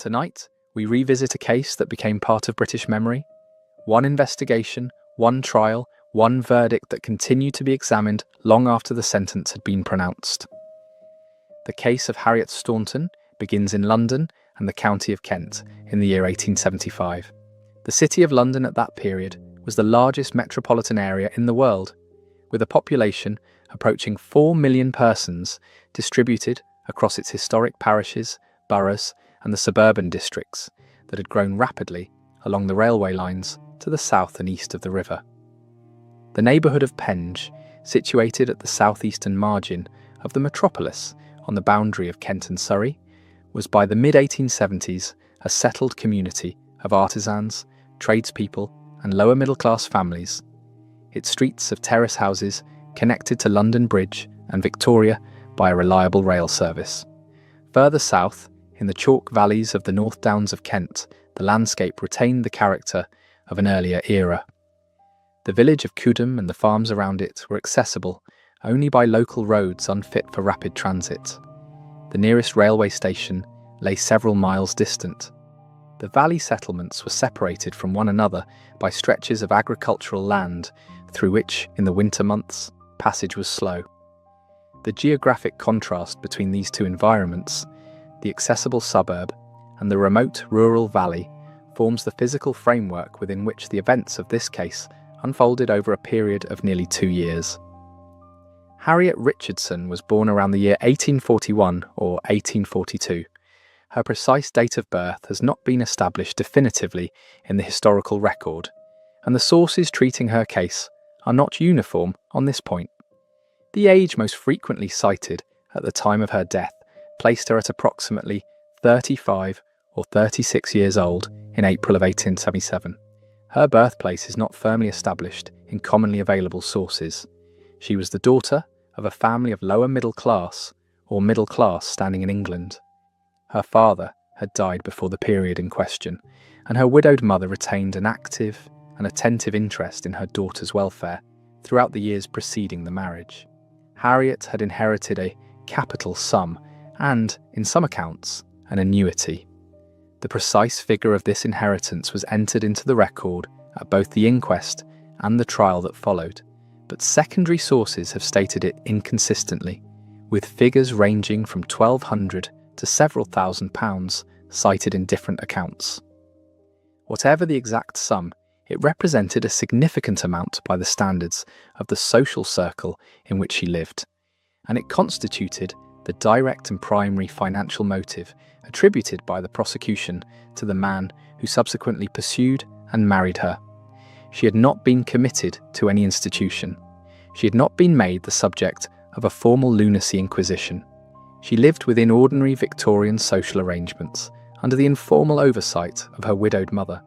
Tonight, we revisit a case that became part of British memory. One investigation, one trial, one verdict that continued to be examined long after the sentence had been pronounced. The case of Harriet Staunton begins in London and the county of Kent in the year 1875. The city of London at that period was the largest metropolitan area in the world, with a population approaching 4 million persons distributed across its historic parishes, boroughs, and the suburban districts that had grown rapidly along the railway lines to the south and east of the river. The neighbourhood of Penge, situated at the southeastern margin of the metropolis on the boundary of Kent and Surrey, was by the mid-1870s a settled community of artisans, tradespeople, and lower middle-class families. Its streets of terrace houses connected to London Bridge and Victoria by a reliable rail service. Further south, in the chalk valleys of the North Downs of Kent, the landscape retained the character of an earlier era. The village of Cudham and the farms around it were accessible only by local roads unfit for rapid transit. The nearest railway station lay several miles distant. The valley settlements were separated from one another by stretches of agricultural land through which, in the winter months, passage was slow. The geographic contrast between these two environments, the accessible suburb and the remote rural valley, forms the physical framework within which the events of this case unfolded over a period of nearly 2 years. Harriet Richardson was born around the year 1841 or 1842. Her precise date of birth has not been established definitively in the historical record, and the sources treating her case are not uniform on this point. The age most frequently cited at the time of her death placed her at approximately 35 or 36 years old in April of 1877. Her birthplace is not firmly established in commonly available sources. She was the daughter of a family of lower middle class or middle class standing in England. Her father had died before the period in question, and her widowed mother retained an active and attentive interest in her daughter's welfare throughout the years preceding the marriage. Harriet had inherited a capital sum and, in some accounts, an annuity. The precise figure of this inheritance was entered into the record at both the inquest and the trial that followed, but secondary sources have stated it inconsistently, with figures ranging from £1,200 to several £1,000s cited in different accounts. Whatever the exact sum, it represented a significant amount by the standards of the social circle in which she lived, and it constituted the direct and primary financial motive attributed by the prosecution to the man who subsequently pursued and married her. She had not been committed to any institution. She had not been made the subject of a formal lunacy inquisition. She lived within ordinary Victorian social arrangements, under the informal oversight of her widowed mother,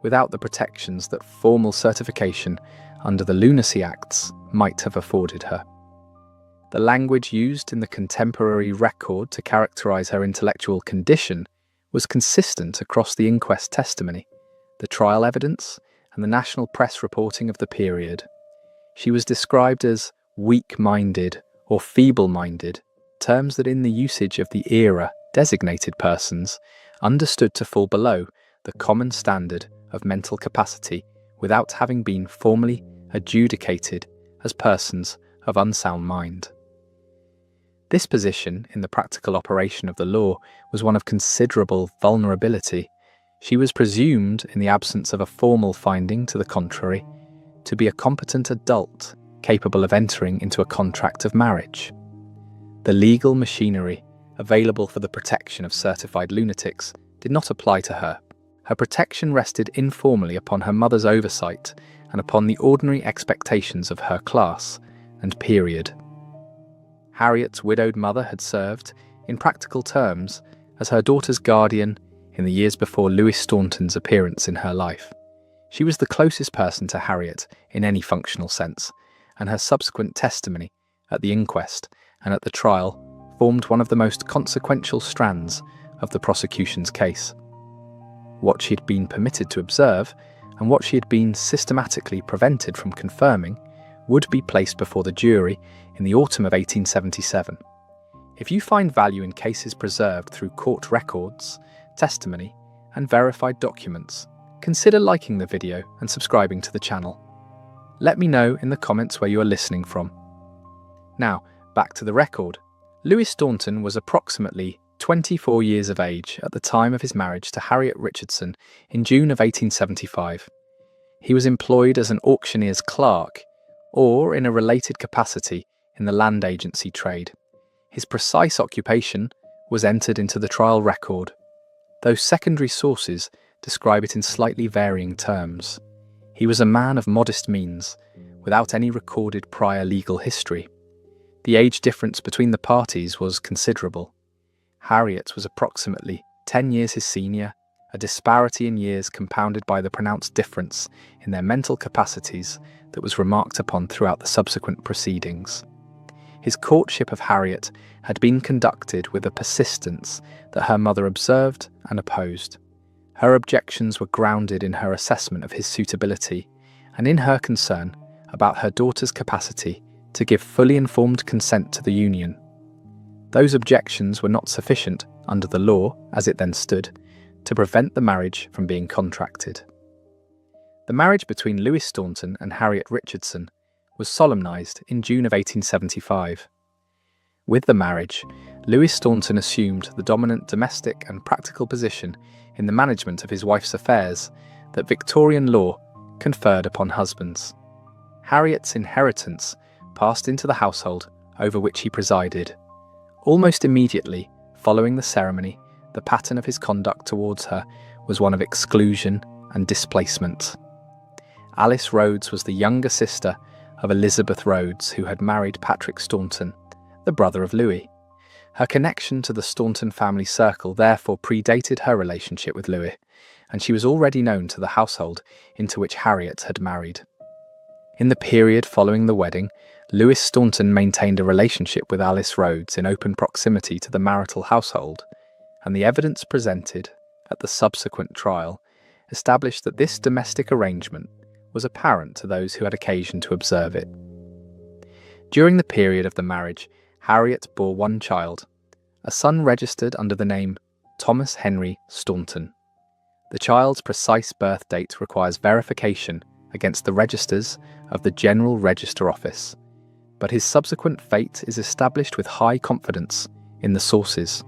without the protections that formal certification under the Lunacy Acts might have afforded her. The language used in the contemporary record to characterise her intellectual condition was consistent across the inquest testimony, the trial evidence, and the national press reporting of the period. She was described as weak-minded or feeble-minded, terms that in the usage of the era designated persons understood to fall below the common standard of mental capacity without having been formally adjudicated as persons of unsound mind. This position in the practical operation of the law was one of considerable vulnerability. She was presumed, in the absence of a formal finding to the contrary, to be a competent adult capable of entering into a contract of marriage. The legal machinery available for the protection of certified lunatics did not apply to her. Her protection rested informally upon her mother's oversight and upon the ordinary expectations of her class and period. Harriet's widowed mother had served, in practical terms, as her daughter's guardian in the years before Lewis Staunton's appearance in her life. She was the closest person to Harriet in any functional sense, and her subsequent testimony at the inquest and at the trial formed one of the most consequential strands of the prosecution's case. What she had been permitted to observe, and what she had been systematically prevented from confirming, would be placed before the jury in the autumn of 1877. If you find value in cases preserved through court records, testimony, and verified documents, consider liking the video and subscribing to the channel. Let me know in the comments where you are listening from. Now, back to the record. Lewis Staunton was approximately 24 years of age at the time of his marriage to Harriet Richardson in June of 1875. He was employed as an auctioneer's clerk, or in a related capacity in the land agency trade. His precise occupation was entered into the trial record, though secondary sources describe it in slightly varying terms. He was a man of modest means, without any recorded prior legal history. The age difference between the parties was considerable. Harriet was approximately 10 years his senior, a disparity in years compounded by the pronounced difference in their mental capacities that was remarked upon throughout the subsequent proceedings. His courtship of Harriet had been conducted with a persistence that her mother observed and opposed. Her objections were grounded in her assessment of his suitability and in her concern about her daughter's capacity to give fully informed consent to the union. Those objections were not sufficient, under the law as it then stood, to prevent the marriage from being contracted. The marriage between Lewis Staunton and Harriet Richardson was solemnised in June of 1875. With the marriage, Lewis Staunton assumed the dominant domestic and practical position in the management of his wife's affairs that Victorian law conferred upon husbands. Harriet's inheritance passed into the household over which he presided. Almost immediately following the ceremony, the pattern of his conduct towards her was one of exclusion and displacement. Alice Rhodes was the younger sister of Elizabeth Rhodes, who had married Patrick Staunton, the brother of Louis. Her connection to the Staunton family circle therefore predated her relationship with Louis, and she was already known to the household into which Harriet had married. In the period following the wedding, Lewis Staunton maintained a relationship with Alice Rhodes in open proximity to the marital household, and the evidence presented at the subsequent trial established that this domestic arrangement was apparent to those who had occasion to observe it. During the period of the marriage, Harriet bore one child, a son registered under the name Thomas Henry Staunton. The child's precise birth date requires verification against the registers of the General Register Office, but his subsequent fate is established with high confidence in the sources.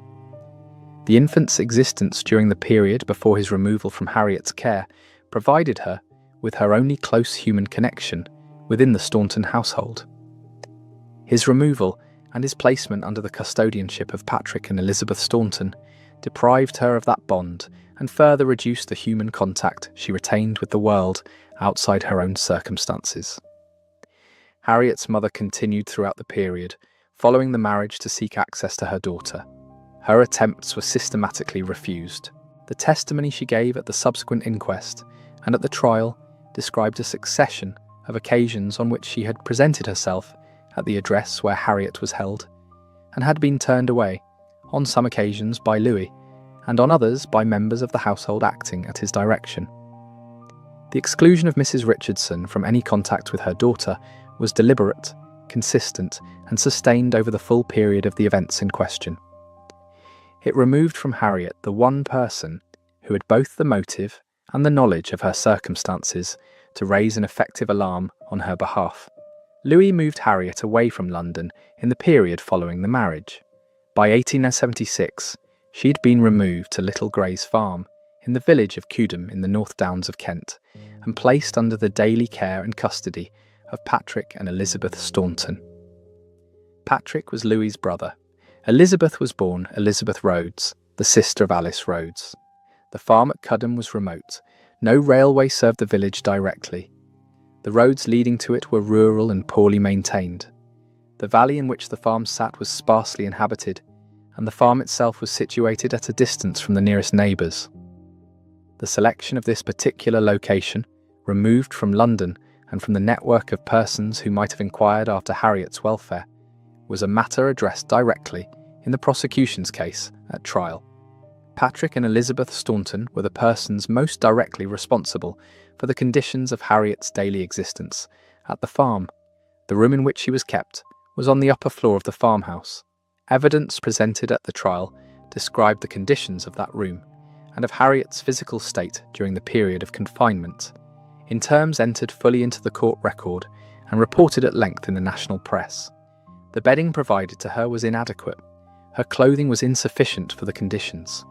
The infant's existence during the period before his removal from Harriet's care provided her with her only close human connection within the Staunton household. His removal and his placement under the custodianship of Patrick and Elizabeth Staunton deprived her of that bond and further reduced the human contact she retained with the world outside her own circumstances. Harriet's mother continued throughout the period, following the marriage, to seek access to her daughter. Her attempts were systematically refused. The testimony she gave at the subsequent inquest and at the trial described a succession of occasions on which she had presented herself at the address where Harriet was held, and had been turned away, on some occasions by Louis, and on others by members of the household acting at his direction. The exclusion of Mrs. Richardson from any contact with her daughter was deliberate, consistent, and sustained over the full period of the events in question. It removed from Harriet the one person who had both the motive and the knowledge of her circumstances to raise an effective alarm on her behalf. Louis moved Harriet away from London in the period following the marriage. By 1876, she had been removed to Little Gray's farm in the village of Cudham in the North Downs of Kent, and placed under the daily care and custody of Patrick and Elizabeth Staunton. Patrick was Louis's brother. Elizabeth was born Elizabeth Rhodes, the sister of Alice Rhodes. The farm at Cudham was remote. No railway served the village directly. The roads leading to it were rural and poorly maintained. The valley in which the farm sat was sparsely inhabited, and the farm itself was situated at a distance from the nearest neighbours. The selection of this particular location, removed from London and from the network of persons who might have inquired after Harriet's welfare, was a matter addressed directly in the prosecution's case at trial. Patrick and Elizabeth Staunton were the persons most directly responsible for the conditions of Harriet's daily existence at the farm. The room in which she was kept was on the upper floor of the farmhouse. Evidence presented at the trial described the conditions of that room, and of Harriet's physical state during the period of confinement, in terms entered fully into the court record and reported at length in the national press. The bedding provided to her was inadequate. Her clothing was insufficient for the conditions.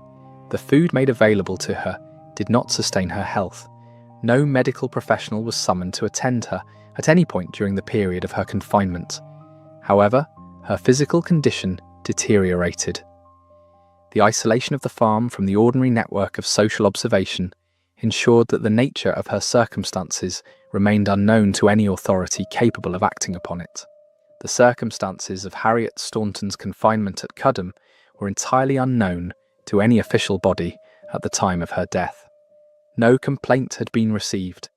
The food made available to her did not sustain her health. No medical professional was summoned to attend her at any point during the period of her confinement. However, her physical condition deteriorated. The isolation of the farm from the ordinary network of social observation ensured that the nature of her circumstances remained unknown to any authority capable of acting upon it. The circumstances of Harriet Staunton's confinement at Cudham were entirely unknown to any official body at the time of her death. No complaint had been received.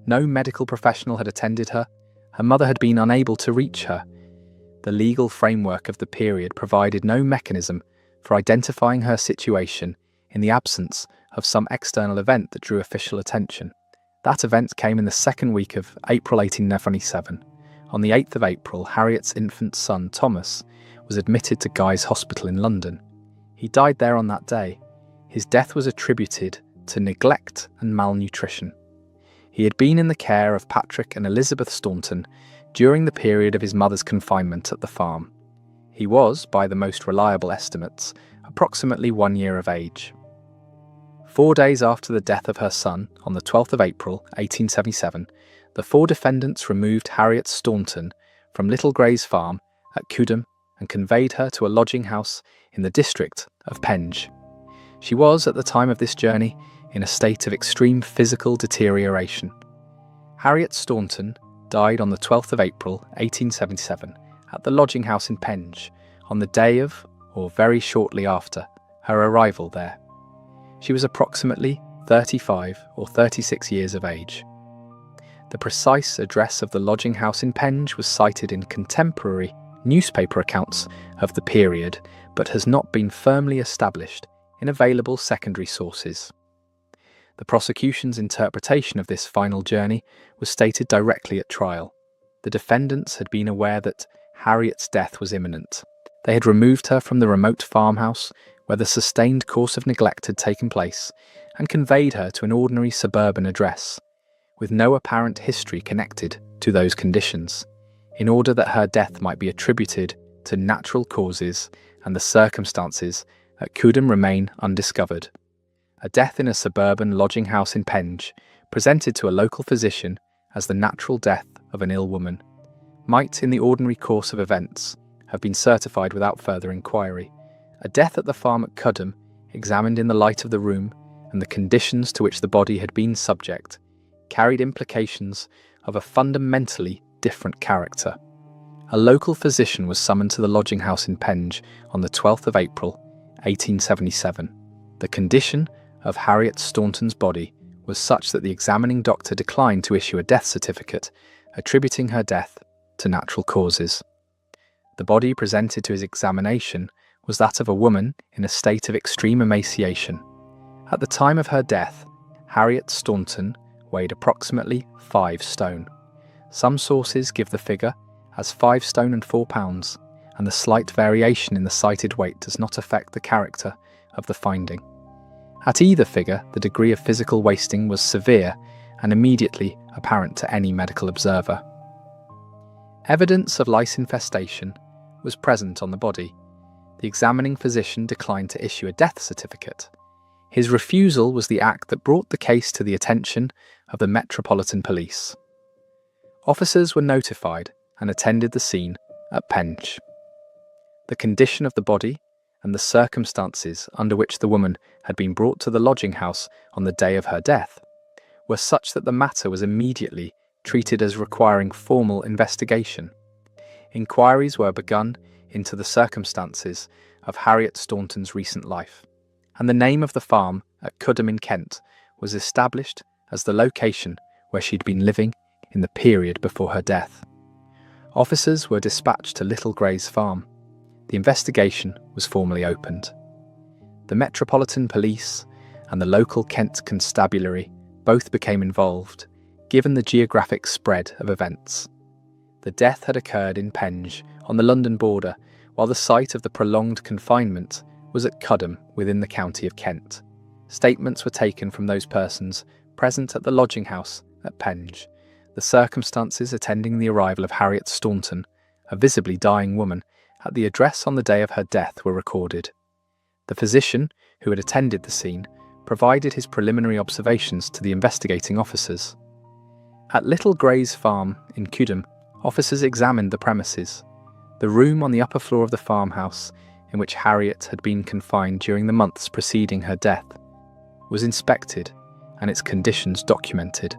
No medical professional had attended her. Her mother had been unable to reach her. The legal framework of the period provided no mechanism for identifying her situation in the absence of some external event that drew official attention. That event came in the second week of April 1827. On the 8th of April, Harriet's infant son, Thomas, was admitted to Guy's Hospital in London. He died there on that day. His death was attributed to neglect and malnutrition. He had been in the care of Patrick and Elizabeth Staunton during the period of his mother's confinement at the farm. He was, by the most reliable estimates, approximately 1 year of age. 4 days after the death of her son, on the 12th of April, 1877, the 4 defendants removed Harriet Staunton from Little Gray's farm at Cudham and conveyed her to a lodging house in the district of Penge. She was, at the time of this journey, in a state of extreme physical deterioration. Harriet Staunton died on the 12th of April, 1877, at the lodging house in Penge, on the day of, or very shortly after, her arrival there. She was approximately 35 or 36 years of age. The precise address of the lodging house in Penge was cited in contemporary newspaper accounts of the period, but has not been firmly established in available secondary sources. The prosecution's interpretation of this final journey was stated directly at trial. The defendants had been aware that Harriet's death was imminent. They had removed her from the remote farmhouse where the sustained course of neglect had taken place and conveyed her to an ordinary suburban address, with no apparent history connected to those conditions, in order that her death might be attributed to natural causes and the circumstances at Cudham remain undiscovered. A death in a suburban lodging house in Penge, presented to a local physician as the natural death of an ill woman, might, in the ordinary course of events, have been certified without further inquiry. A death at the farm at Cudham, examined in the light of the room and the conditions to which the body had been subject, carried implications of a fundamentally different character. A local physician was summoned to the lodging house in Penge on the 12th of April, 1877. The condition of Harriet Staunton's body was such that the examining doctor declined to issue a death certificate, attributing her death to natural causes. The body presented to his examination was that of a woman in a state of extreme emaciation. At the time of her death, Harriet Staunton weighed approximately 5 stone. Some sources give the figure as 5 stone and 4 pounds, and the slight variation in the cited weight does not affect the character of the finding. At either figure, the degree of physical wasting was severe and immediately apparent to any medical observer. Evidence of lice infestation was present on the body. The examining physician declined to issue a death certificate. His refusal was the act that brought the case to the attention of the Metropolitan Police. Officers were notified and attended the scene at Penge. The condition of the body and the circumstances under which the woman had been brought to the lodging house on the day of her death were such that the matter was immediately treated as requiring formal investigation. Inquiries were begun into the circumstances of Harriet Staunton's recent life, and the name of the farm at Cudham in Kent was established as the location where she'd been living in the period before her death. Officers were dispatched to Little Gray's farm. The investigation was formally opened. The Metropolitan Police and the local Kent Constabulary both became involved, given the geographic spread of events. The death had occurred in Penge, on the London border, while the site of the prolonged confinement was at Cudham within the county of Kent. Statements were taken from those persons present at the lodging house at Penge. The circumstances attending the arrival of Harriet Staunton, a visibly dying woman, at the address on the day of her death were recorded. The physician, who had attended the scene, provided his preliminary observations to the investigating officers. At Little Gray's farm in Cudham, officers examined the premises. The room on the upper floor of the farmhouse, in which Harriet had been confined during the months preceding her death, was inspected and its conditions documented.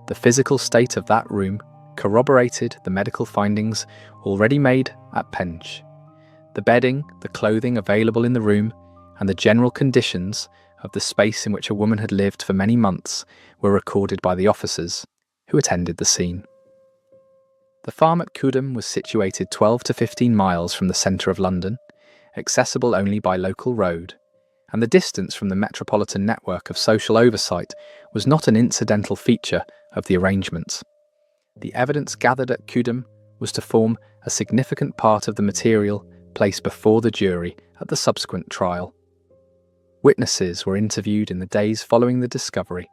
The physical state of that room corroborated the medical findings already made at Penge. The bedding, the clothing available in the room, and the general conditions of the space in which a woman had lived for many months were recorded by the officers who attended the scene. The farm at Cudham was situated 12 to 15 miles from the centre of London, accessible only by local road, and the distance from the metropolitan network of social oversight was not an incidental feature of the arrangements. The evidence gathered at Cudham was to form a significant part of the material placed before the jury at the subsequent trial. Witnesses were interviewed in the days following the discovery.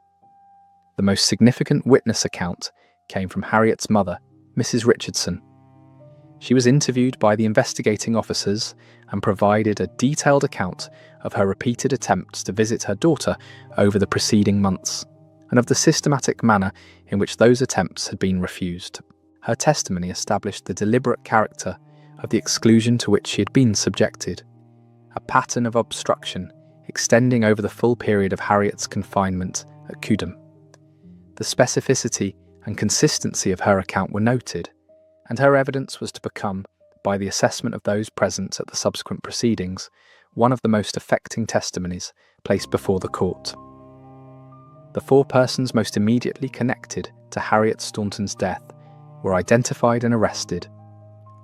The most significant witness account came from Harriet's mother, Mrs. Richardson. She was interviewed by the investigating officers and provided a detailed account of her repeated attempts to visit her daughter over the preceding months, and of the systematic manner in which those attempts had been refused. Her testimony established the deliberate character of the exclusion to which she had been subjected, a pattern of obstruction extending over the full period of Harriet's confinement at Cudham. The specificity and consistency of her account were noted, and her evidence was to become, by the assessment of those present at the subsequent proceedings, one of the most affecting testimonies placed before the court. The 4 persons most immediately connected to Harriet Staunton's death were identified and arrested.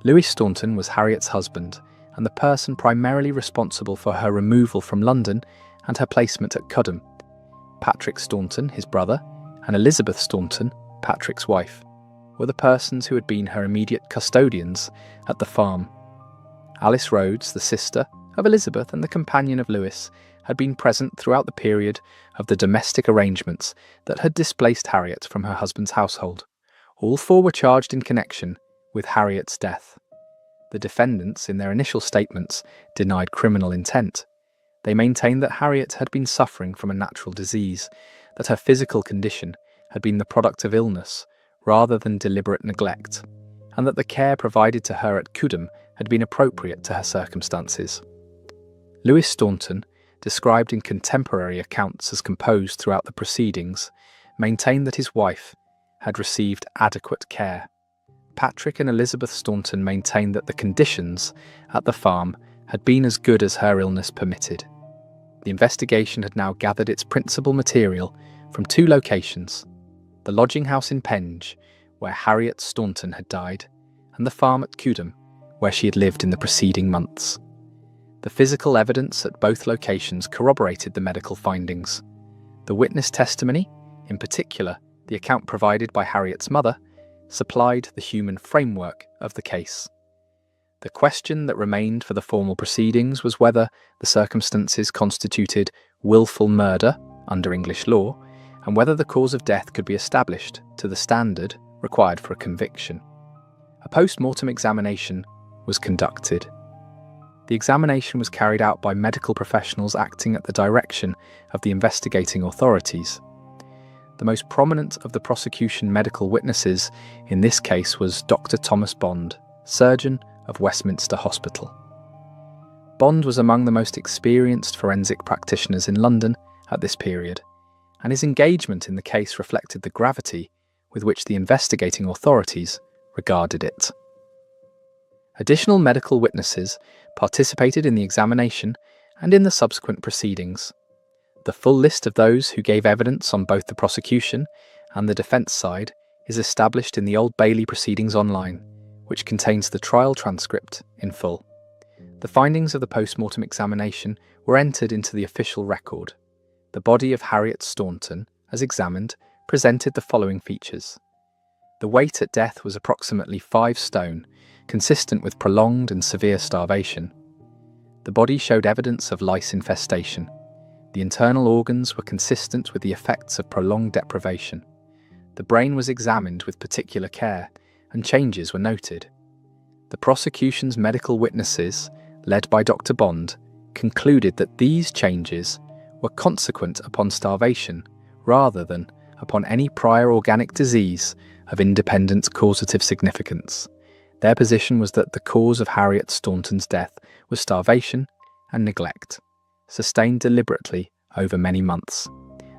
Louis Staunton was Harriet's husband and the person primarily responsible for her removal from London and her placement at Cudham. Patrick Staunton, his brother, and Elizabeth Staunton, Patrick's wife, were the persons who had been her immediate custodians at the farm. Alice Rhodes, the sister of Elizabeth and the companion of Louis, had been present throughout the period of the domestic arrangements that had displaced Harriet from her husband's household. All 4 were charged in connection with Harriet's death. The defendants, in their initial statements, denied criminal intent. They maintained that Harriet had been suffering from a natural disease, that her physical condition had been the product of illness rather than deliberate neglect, and that the care provided to her at Cudham had been appropriate to her circumstances. Louis Staunton, described in contemporary accounts as composed throughout the proceedings, maintained that his wife had received adequate care. Patrick and Elizabeth Staunton maintained that the conditions at the farm had been as good as her illness permitted. The investigation had now gathered its principal material from 2 locations: the lodging house in Penge, where Harriet Staunton had died, and the farm at Cudham, where she had lived in the preceding months. The physical evidence at both locations corroborated the medical findings. The witness testimony, in particular the account provided by Harriet's mother, supplied the human framework of the case. The question that remained for the formal proceedings was whether the circumstances constituted willful murder under English law, and whether the cause of death could be established to the standard required for a conviction. A post-mortem examination was conducted. The examination was carried out by medical professionals acting at the direction of the investigating authorities. The most prominent of the prosecution medical witnesses in this case was Dr. Thomas Bond, surgeon of Westminster Hospital. Bond was among the most experienced forensic practitioners in London at this period, and his engagement in the case reflected the gravity with which the investigating authorities regarded it. Additional medical witnesses participated in the examination and in the subsequent proceedings. The full list of those who gave evidence on both the prosecution and the defence side is established in the Old Bailey Proceedings Online, which contains the trial transcript in full. The findings of the post-mortem examination were entered into the official record. The body of Harriet Staunton, as examined, presented the following features. The weight at death was approximately 5 stone, consistent with prolonged and severe starvation. The body showed evidence of lice infestation. The internal organs were consistent with the effects of prolonged deprivation. The brain was examined with particular care, and changes were noted. The prosecution's medical witnesses, led by Dr. Bond, concluded that these changes were consequent upon starvation rather than upon any prior organic disease of independent causative significance. Their position was that the cause of Harriet Staunton's death was starvation and neglect, sustained deliberately over many months,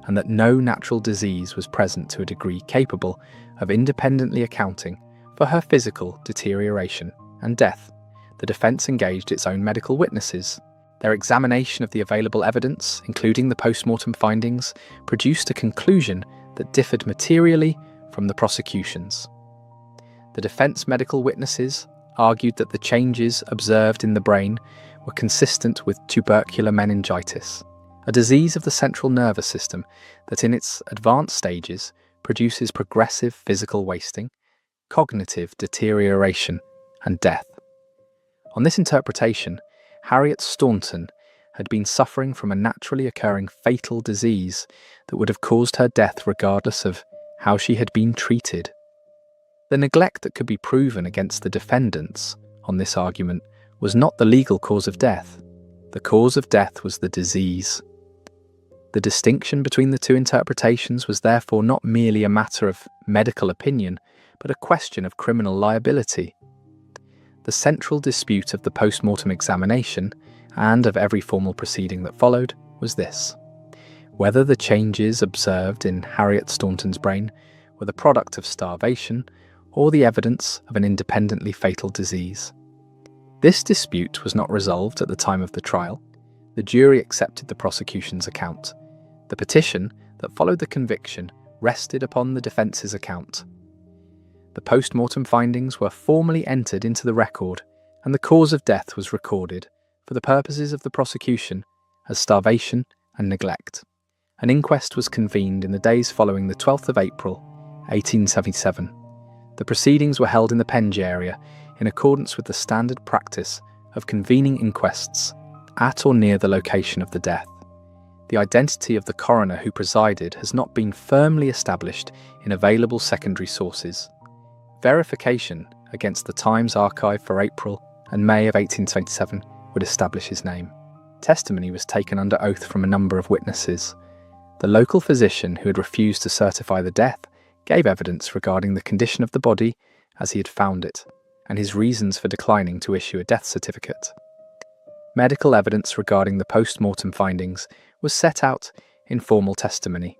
and that no natural disease was present to a degree capable of independently accounting for her physical deterioration and death. The defence engaged its own medical witnesses. Their examination of the available evidence, including the post-mortem findings, produced a conclusion that differed materially from the prosecution's. The defence medical witnesses argued that the changes observed in the brain were consistent with tubercular meningitis, a disease of the central nervous system that in its advanced stages produces progressive physical wasting, cognitive deterioration, and death. On this interpretation, Harriet Staunton had been suffering from a naturally occurring fatal disease that would have caused her death regardless of how she had been treated. The neglect that could be proven against the defendants on this argument was not the legal cause of death. The cause of death was the disease. The distinction between the two interpretations was therefore not merely a matter of medical opinion, but a question of criminal liability. The central dispute of the post-mortem examination, and of every formal proceeding that followed, was this: whether the changes observed in Harriet Staunton's brain were the product of starvation or the evidence of an independently fatal disease. This dispute was not resolved at the time of the trial. The jury accepted the prosecution's account. The petition that followed the conviction rested upon the defence's account. The post-mortem findings were formally entered into the record, and the cause of death was recorded, for the purposes of the prosecution, as starvation and neglect. An inquest was convened in the days following the 12th of April, 1877. The proceedings were held in the Penge area, in accordance with the standard practice of convening inquests at or near the location of the death. The identity of the coroner who presided has not been firmly established in available secondary sources. Verification against the Times archive for April and May of 1877 would establish his name. Testimony was taken under oath from a number of witnesses. The local physician who had refused to certify the death gave evidence regarding the condition of the body as he had found it, and his reasons for declining to issue a death certificate. Medical evidence regarding the post-mortem findings was set out in formal testimony.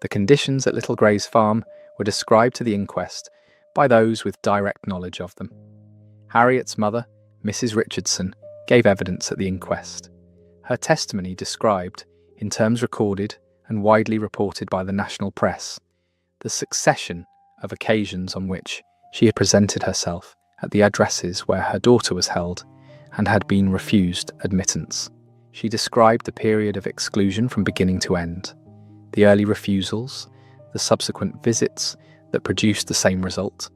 The conditions at Little Gray's farm were described to the inquest by those with direct knowledge of them. Harriet's mother, Mrs. Richardson, gave evidence at the inquest. Her testimony described, in terms recorded and widely reported by the national press, the succession of occasions on which she had presented herself at the addresses where her daughter was held and had been refused admittance. She described the period of exclusion from beginning to end, the early refusals, the subsequent visits that produced the same result,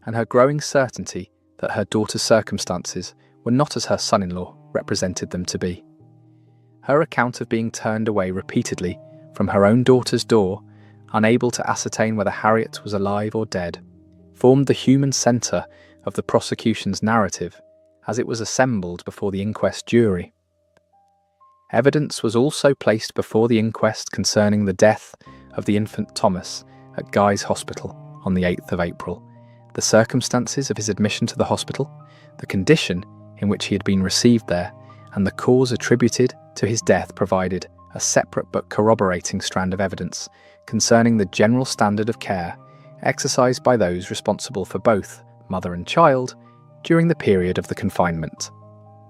and her growing certainty that her daughter's circumstances were not as her son-in-law represented them to be. Her account of being turned away repeatedly from her own daughter's door, unable to ascertain whether Harriet was alive or dead, formed the human centre of the prosecution's narrative as it was assembled before the inquest jury. Evidence was also placed before the inquest concerning the death of the infant Thomas at Guy's Hospital on the 8th of April, the circumstances of his admission to the hospital, the condition in which he had been received there, and the cause attributed to his death provided a separate but corroborating strand of evidence concerning the general standard of care exercised by those responsible for both mother and child during the period of the confinement.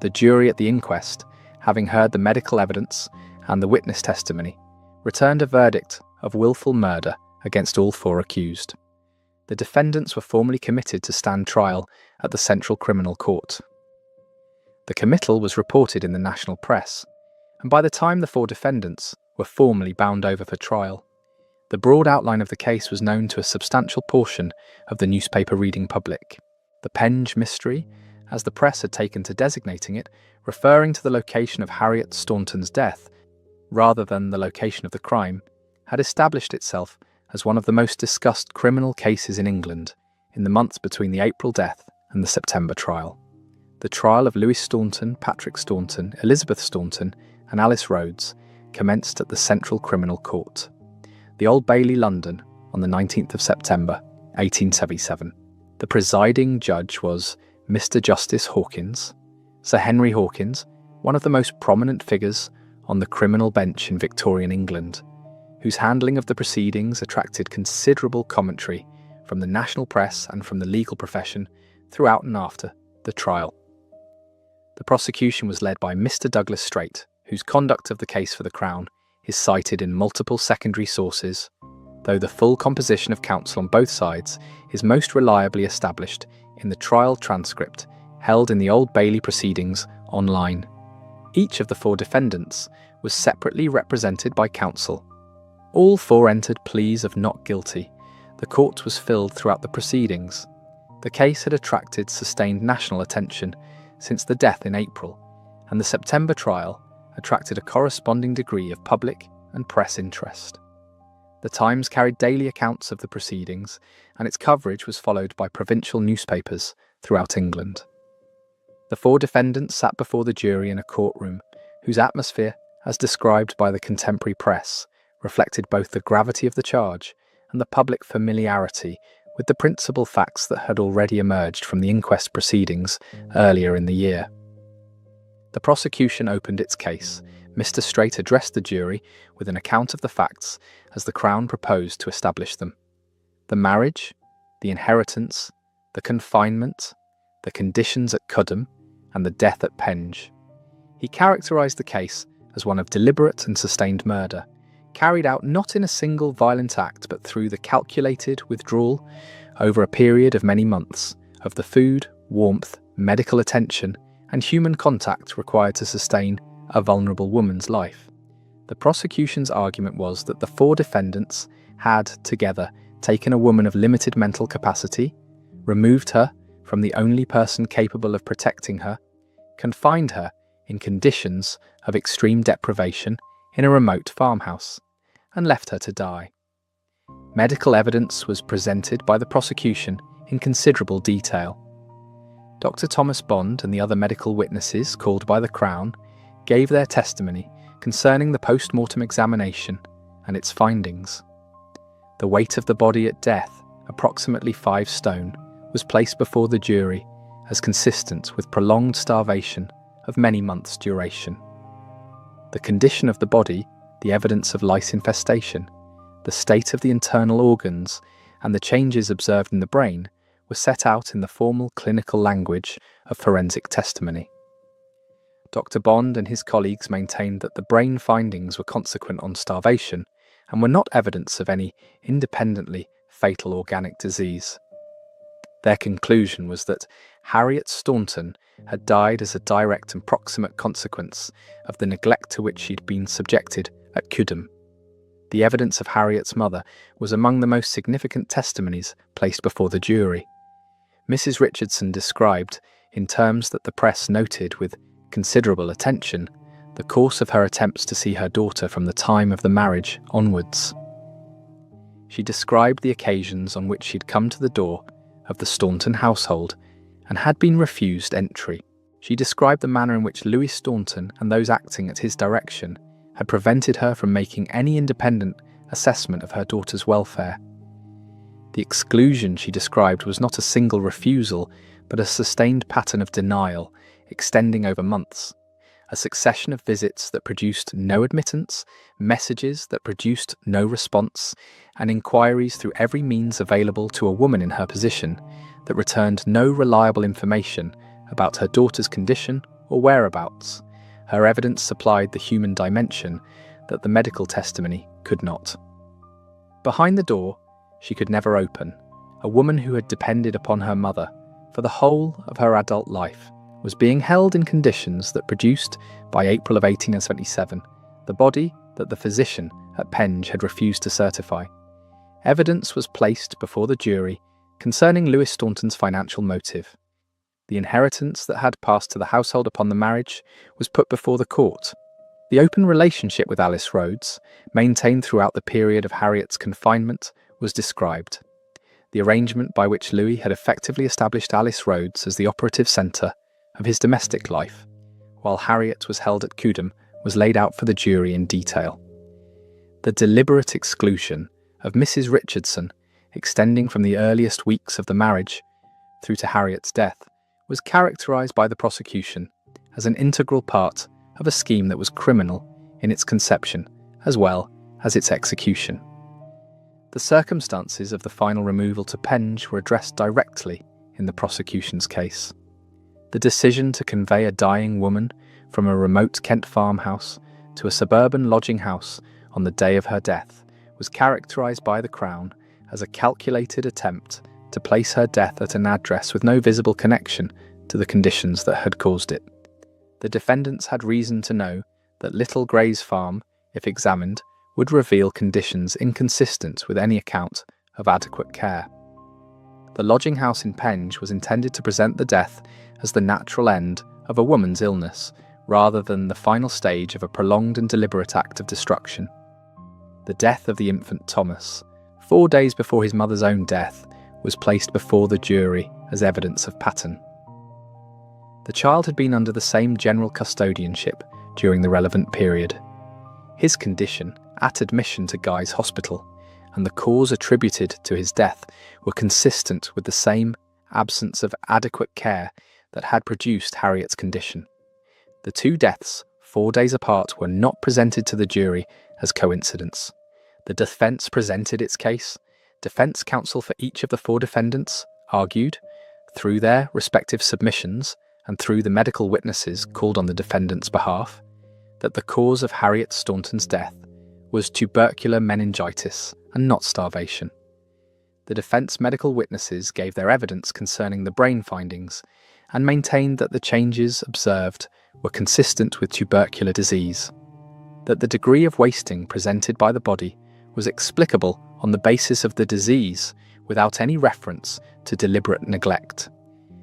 The jury at the inquest, having heard the medical evidence and the witness testimony, returned a verdict of willful murder against all four accused. The defendants were formally committed to stand trial at the Central Criminal Court. The committal was reported in the national press, and by the time the four defendants were formally bound over for trial, the broad outline of the case was known to a substantial portion of the newspaper reading public. The Penge mystery, as the press had taken to designating it, referring to the location of Harriet Staunton's death, rather than the location of the crime, had established itself as one of the most discussed criminal cases in England in the months between the April death and the September trial. The trial of Lewis Staunton, Patrick Staunton, Elizabeth Staunton, and Alice Rhodes commenced at the Central Criminal Court, the Old Bailey, London, on the 19th of September, 1877. The presiding judge was Mr. Justice Hawkins, Sir Henry Hawkins, one of the most prominent figures on the criminal bench in Victorian England, whose handling of the proceedings attracted considerable commentary from the national press and from the legal profession throughout and after the trial. The prosecution was led by Mr. Douglas Straight, whose conduct of the case for the Crown is cited in multiple secondary sources, though the full composition of counsel on both sides is most reliably established in the trial transcript held in the Old Bailey proceedings online. Each of the four defendants was separately represented by counsel. All four entered pleas of not guilty. The court was filled throughout the proceedings. The case had attracted sustained national attention since the death in April, and the September trial attracted a corresponding degree of public and press interest. The Times carried daily accounts of the proceedings, and its coverage was followed by provincial newspapers throughout England. The four defendants sat before the jury in a courtroom whose atmosphere, as described by the contemporary press, reflected both the gravity of the charge and the public familiarity with the principal facts that had already emerged from the inquest proceedings earlier in the year. The prosecution opened its case. Mr. Straight addressed the jury with an account of the facts as the Crown proposed to establish them: the marriage, the inheritance, the confinement, the conditions at Cudham, and the death at Penge. He characterised the case as one of deliberate and sustained murder, carried out not in a single violent act but through the calculated withdrawal over a period of many months of the food, warmth, medical attention, and human contact required to sustain a vulnerable woman's life. The prosecution's argument was that the four defendants had, together, taken a woman of limited mental capacity, removed her from the only person capable of protecting her, confined her in conditions of extreme deprivation in a remote farmhouse, and left her to die. Medical evidence was presented by the prosecution in considerable detail. Dr. Thomas Bond and the other medical witnesses called by the Crown gave their testimony concerning the post-mortem examination and its findings. The weight of the body at death, approximately 5 stone, was placed before the jury as consistent with prolonged starvation of many months' duration. The condition of the body, the evidence of lice infestation, the state of the internal organs, and the changes observed in the brain were set out in the formal clinical language of forensic testimony. Dr. Bond and his colleagues maintained that the brain findings were consequent on starvation and were not evidence of any independently fatal organic disease. Their conclusion was that Harriet Staunton had died as a direct and proximate consequence of the neglect to which she'd been subjected at Cudham. The evidence of Harriet's mother was among the most significant testimonies placed before the jury. Mrs. Richardson described, in terms that the press noted with considerable attention, the course of her attempts to see her daughter from the time of the marriage onwards. She described the occasions on which she'd come to the door of the Staunton household and had been refused entry. She described the manner in which Louis Staunton and those acting at his direction had prevented her from making any independent assessment of her daughter's welfare. The exclusion she described was not a single refusal, but a sustained pattern of denial, extending over months. A succession of visits that produced no admittance, messages that produced no response, and inquiries through every means available to a woman in her position that returned no reliable information about her daughter's condition or whereabouts. Her evidence supplied the human dimension that the medical testimony could not. Behind the door, she could never open, a woman who had depended upon her mother for the whole of her adult life was being held in conditions that produced, by April of 1877, the body that the physician at Penge had refused to certify. Evidence was placed before the jury concerning Lewis Staunton's financial motive. The inheritance that had passed to the household upon the marriage was put before the court. The open relationship with Alice Rhodes, maintained throughout the period of Harriet's confinement, was described. The arrangement by which Louis had effectively established Alice Rhodes as the operative centre of his domestic life, while Harriet was held at Cudham, was laid out for the jury in detail. The deliberate exclusion of Mrs. Richardson, extending from the earliest weeks of the marriage through to Harriet's death, was characterised by the prosecution as an integral part of a scheme that was criminal in its conception as well as its execution. The circumstances of the final removal to Penge were addressed directly in the prosecution's case. The decision to convey a dying woman from a remote Kent farmhouse to a suburban lodging house on the day of her death was characterised by the Crown as a calculated attempt to place her death at an address with no visible connection to the conditions that had caused it. The defendants had reason to know that Little Gray's farm, if examined, would reveal conditions inconsistent with any account of adequate care. The lodging house in Penge was intended to present the death as the natural end of a woman's illness, rather than the final stage of a prolonged and deliberate act of destruction. The death of the infant Thomas, 4 days before his mother's own death, was placed before the jury as evidence of pattern. The child had been under the same general custodianship during the relevant period. His condition, at admission to Guy's Hospital, and the cause attributed to his death were consistent with the same absence of adequate care that had produced Harriet's condition. The two deaths, 4 days apart, were not presented to the jury as coincidence. The defence presented its case. Defence counsel for each of the 4 defendants argued, through their respective submissions and through the medical witnesses called on the defendant's behalf, that the cause of Harriet Staunton's death was tubercular meningitis and not starvation. The defence medical witnesses gave their evidence concerning the brain findings and maintained that the changes observed were consistent with tubercular disease, that the degree of wasting presented by the body was explicable on the basis of the disease without any reference to deliberate neglect,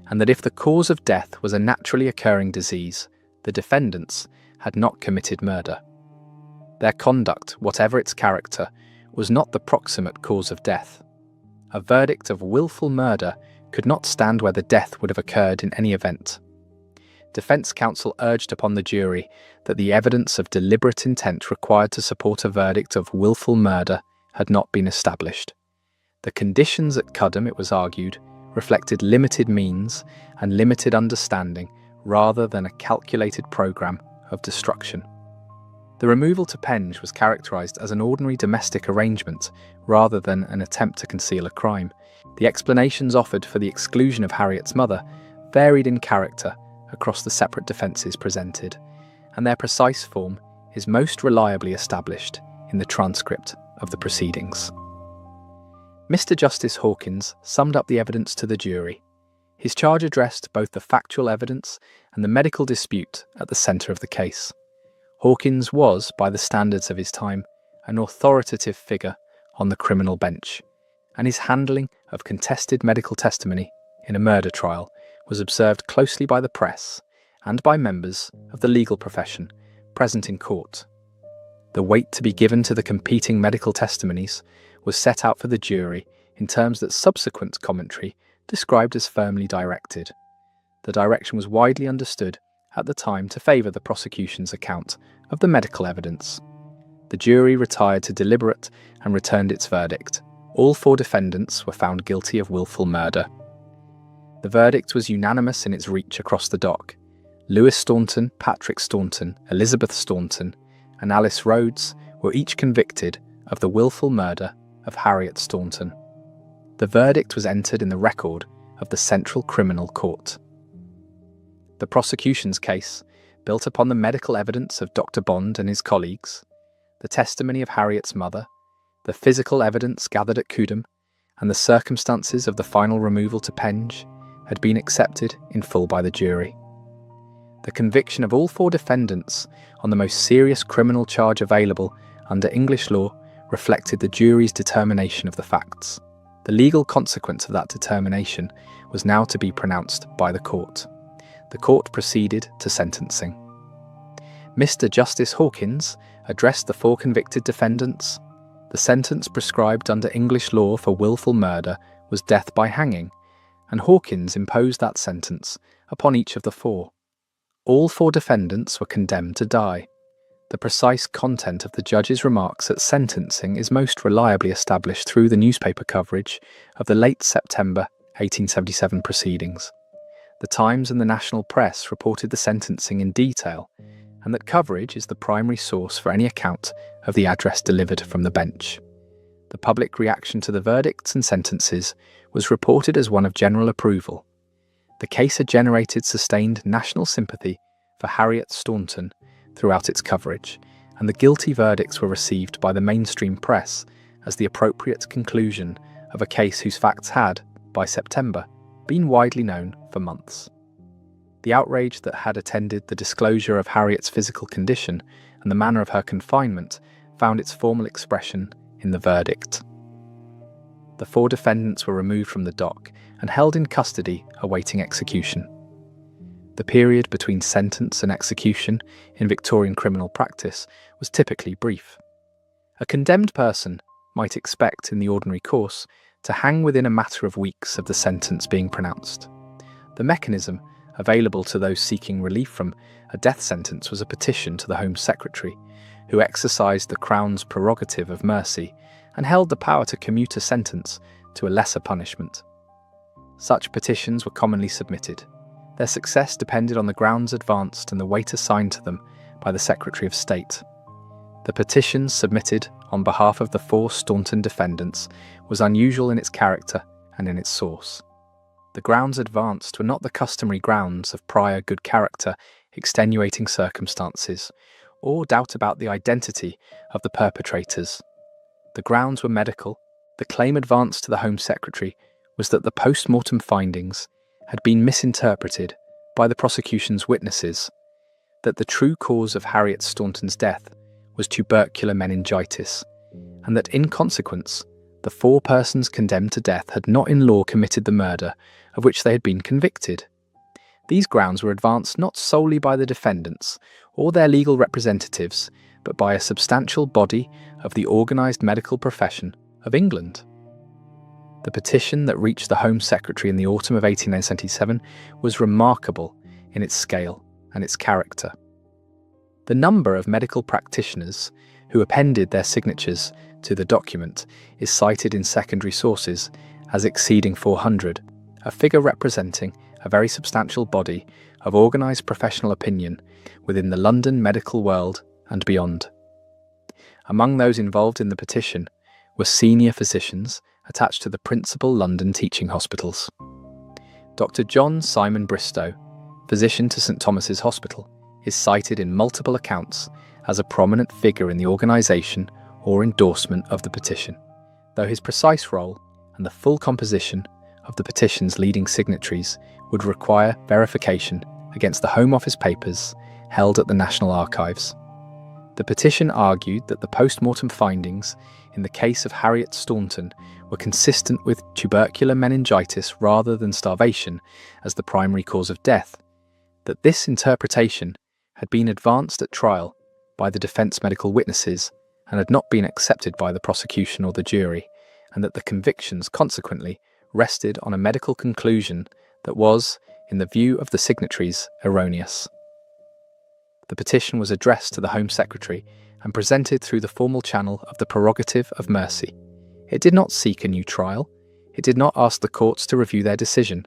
and that if the cause of death was a naturally occurring disease, the defendants had not committed murder. Their conduct, whatever its character, was not the proximate cause of death. A verdict of willful murder could not stand where the death would have occurred in any event. Defence counsel urged upon the jury that the evidence of deliberate intent required to support a verdict of willful murder had not been established. The conditions at Cudham, it was argued, reflected limited means and limited understanding rather than a calculated programme of destruction. The removal to Penge was characterised as an ordinary domestic arrangement rather than an attempt to conceal a crime. The explanations offered for the exclusion of Harriet's mother varied in character across the separate defences presented, and their precise form is most reliably established in the transcript of the proceedings. Mr. Justice Hawkins summed up the evidence to the jury. His charge addressed both the factual evidence and the medical dispute at the centre of the case. Hawkins was, by the standards of his time, an authoritative figure on the criminal bench, and his handling of contested medical testimony in a murder trial was observed closely by the press and by members of the legal profession present in court. The weight to be given to the competing medical testimonies was set out for the jury in terms that subsequent commentary described as firmly directed. The direction was widely understood at the time to favour the prosecution's account of the medical evidence. The jury retired to deliberate and returned its verdict. All 4 defendants were found guilty of willful murder. The verdict was unanimous in its reach across the dock. Lewis Staunton, Patrick Staunton, Elizabeth Staunton, and Alice Rhodes were each convicted of the willful murder of Harriet Staunton. The verdict was entered in the record of the Central Criminal Court. The prosecution's case, built upon the medical evidence of Dr. Bond and his colleagues, the testimony of Harriet's mother, the physical evidence gathered at Cudham, and the circumstances of the final removal to Penge, had been accepted in full by the jury. The conviction of all 4 defendants on the most serious criminal charge available under English law reflected the jury's determination of the facts. The legal consequence of that determination was now to be pronounced by the court. The court proceeded to sentencing. Mr. Justice Hawkins addressed the 4 convicted defendants. The sentence prescribed under English law for willful murder was death by hanging, and Hawkins imposed that sentence upon each of the 4. All 4 defendants were condemned to die. The precise content of the judge's remarks at sentencing is most reliably established through the newspaper coverage of the late September 1877 proceedings. The Times and the national press reported the sentencing in detail, and that coverage is the primary source for any account of the address delivered from the bench. The public reaction to the verdicts and sentences was reported as one of general approval. The case had generated sustained national sympathy for Harriet Staunton throughout its coverage, and the guilty verdicts were received by the mainstream press as the appropriate conclusion of a case whose facts had, by September, been widely known for months. The outrage that had attended the disclosure of Harriet's physical condition and the manner of her confinement found its formal expression in the verdict. The 4 defendants were removed from the dock and held in custody awaiting execution. The period between sentence and execution in Victorian criminal practice was typically brief. A condemned person might expect, in the ordinary course, to hang within a matter of weeks of the sentence being pronounced. The mechanism available to those seeking relief from a death sentence was a petition to the Home Secretary, who exercised the Crown's prerogative of mercy and held the power to commute a sentence to a lesser punishment. Such petitions were commonly submitted. Their success depended on the grounds advanced and the weight assigned to them by the Secretary of State. The petition submitted on behalf of the 4 Staunton defendants was unusual in its character and in its source. The grounds advanced were not the customary grounds of prior good character, extenuating circumstances, or doubt about the identity of the perpetrators. The grounds were medical. The claim advanced to the Home Secretary was that the post-mortem findings had been misinterpreted by the prosecution's witnesses, that the true cause of Harriet Staunton's death was tubercular meningitis, and that in consequence, the 4 persons condemned to death had not in law committed the murder of which they had been convicted. These grounds were advanced not solely by the defendants or their legal representatives, but by a substantial body of the organised medical profession of England. The petition that reached the Home Secretary in the autumn of 1877 was remarkable in its scale and its character. The number of medical practitioners who appended their signatures to the document is cited in secondary sources as exceeding 400, a figure representing a very substantial body of organised professional opinion within the London medical world and beyond. Among those involved in the petition were senior physicians attached to the principal London teaching hospitals. Dr. John Simon Bristow, physician to St Thomas's Hospital, is cited in multiple accounts as a prominent figure in the organisation or endorsement of the petition, though his precise role and the full composition of the petition's leading signatories would require verification against the Home Office papers held at the National Archives. The petition argued that the post-mortem findings in the case of Harriet Staunton were consistent with tubercular meningitis rather than starvation as the primary cause of death, that this interpretation had been advanced at trial by the defence medical witnesses and had not been accepted by the prosecution or the jury, and that the convictions consequently rested on a medical conclusion that was, in the view of the signatories, erroneous. The petition was addressed to the Home Secretary and presented through the formal channel of the prerogative of mercy. It did not seek a new trial. It did not ask the courts to review their decision.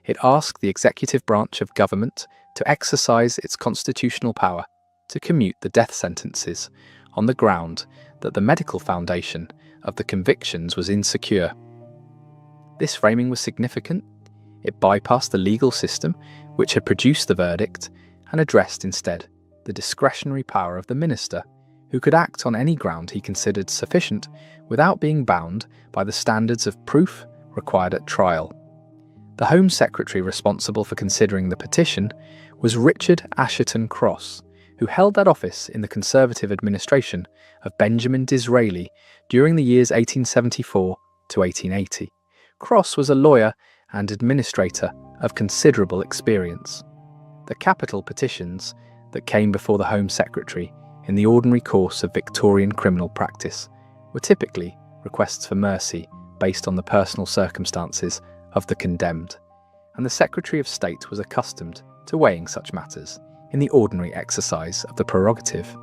It asked the executive branch of government to exercise its constitutional power to commute the death sentences on the ground that the medical foundation of the convictions was insecure. This framing was significant. It bypassed the legal system which had produced the verdict and addressed instead the discretionary power of the minister, who could act on any ground he considered sufficient without being bound by the standards of proof required at trial. The Home Secretary responsible for considering the petition was Richard Assheton Cross, who held that office in the Conservative administration of Benjamin Disraeli during the years 1874 to 1880. Cross was a lawyer and administrator of considerable experience. The capital petitions that came before the Home Secretary in the ordinary course of Victorian criminal practice were typically requests for mercy based on the personal circumstances of the condemned, and the Secretary of State was accustomed to weighing such matters in the ordinary exercise of the prerogative.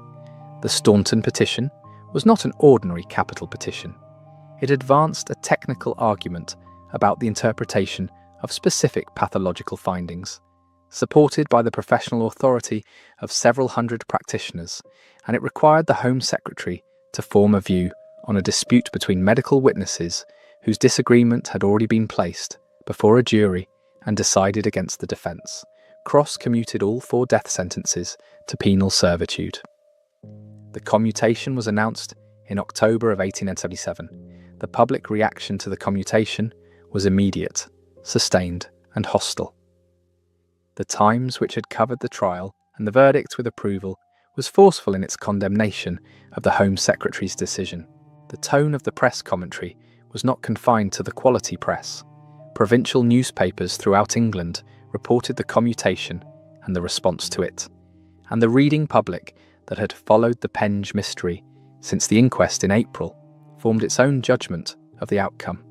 The Staunton petition was not an ordinary capital petition. It advanced a technical argument about the interpretation of specific pathological findings, supported by the professional authority of several hundred practitioners, and it required the Home Secretary to form a view on a dispute between medical witnesses whose disagreement had already been placed before a jury and decided against the defence, cross-commuted all 4 death sentences to penal servitude. The commutation was announced in October of 1877. The public reaction to the commutation was immediate, sustained, and hostile. The Times, which had covered the trial and the verdict with approval, was forceful in its condemnation of the Home Secretary's decision. The tone of the press commentary was not confined to the quality press. Provincial newspapers throughout England reported the commutation and the response to it, and the reading public that had followed the Penge mystery since the inquest in April formed its own judgment of the outcome.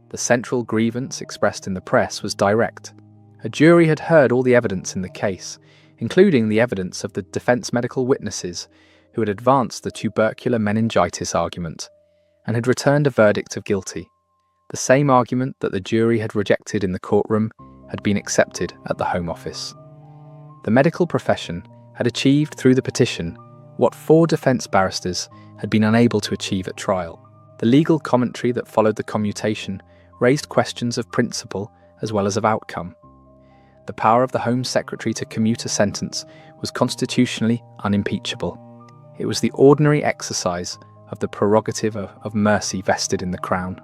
The central grievance expressed in the press was direct. A jury had heard all the evidence in the case, including the evidence of the defence medical witnesses who had advanced the tubercular meningitis argument, and had returned a verdict of guilty. The same argument that the jury had rejected in the courtroom had been accepted at the Home Office. The medical profession had achieved through the petition what 4 defence barristers had been unable to achieve at trial. The legal commentary that followed the commutation raised questions of principle as well as of outcome. The power of the Home Secretary to commute a sentence was constitutionally unimpeachable. It was the ordinary exercise of the prerogative of mercy vested in the Crown.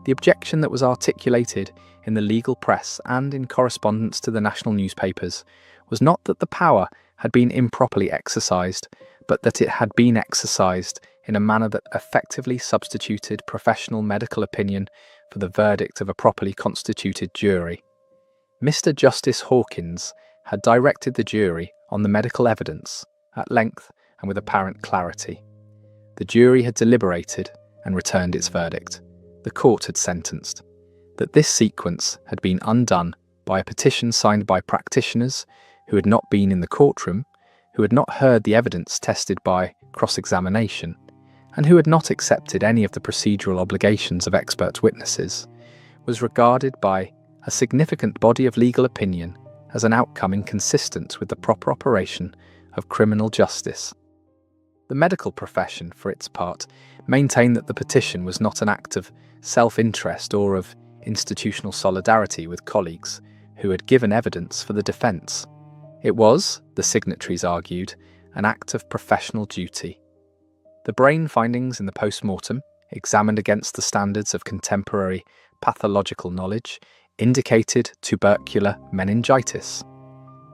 The objection that was articulated in the legal press and in correspondence to the national newspapers was not that the power had been improperly exercised, but that it had been exercised in a manner that effectively substituted professional medical opinion for the verdict of a properly constituted jury. Mr. Justice Hawkins had directed the jury on the medical evidence at length and with apparent clarity. The jury had deliberated and returned its verdict. The court had sentenced. That this sequence had been undone by a petition signed by practitioners who had not been in the courtroom, who had not heard the evidence tested by cross-examination, and who had not accepted any of the procedural obligations of expert witnesses, was regarded by a significant body of legal opinion as an outcome inconsistent with the proper operation of criminal justice. The medical profession, for its part, maintained that the petition was not an act of self-interest or of institutional solidarity with colleagues who had given evidence for the defence. It was, the signatories argued, an act of professional duty. The brain findings in the post-mortem, examined against the standards of contemporary pathological knowledge, indicated tubercular meningitis.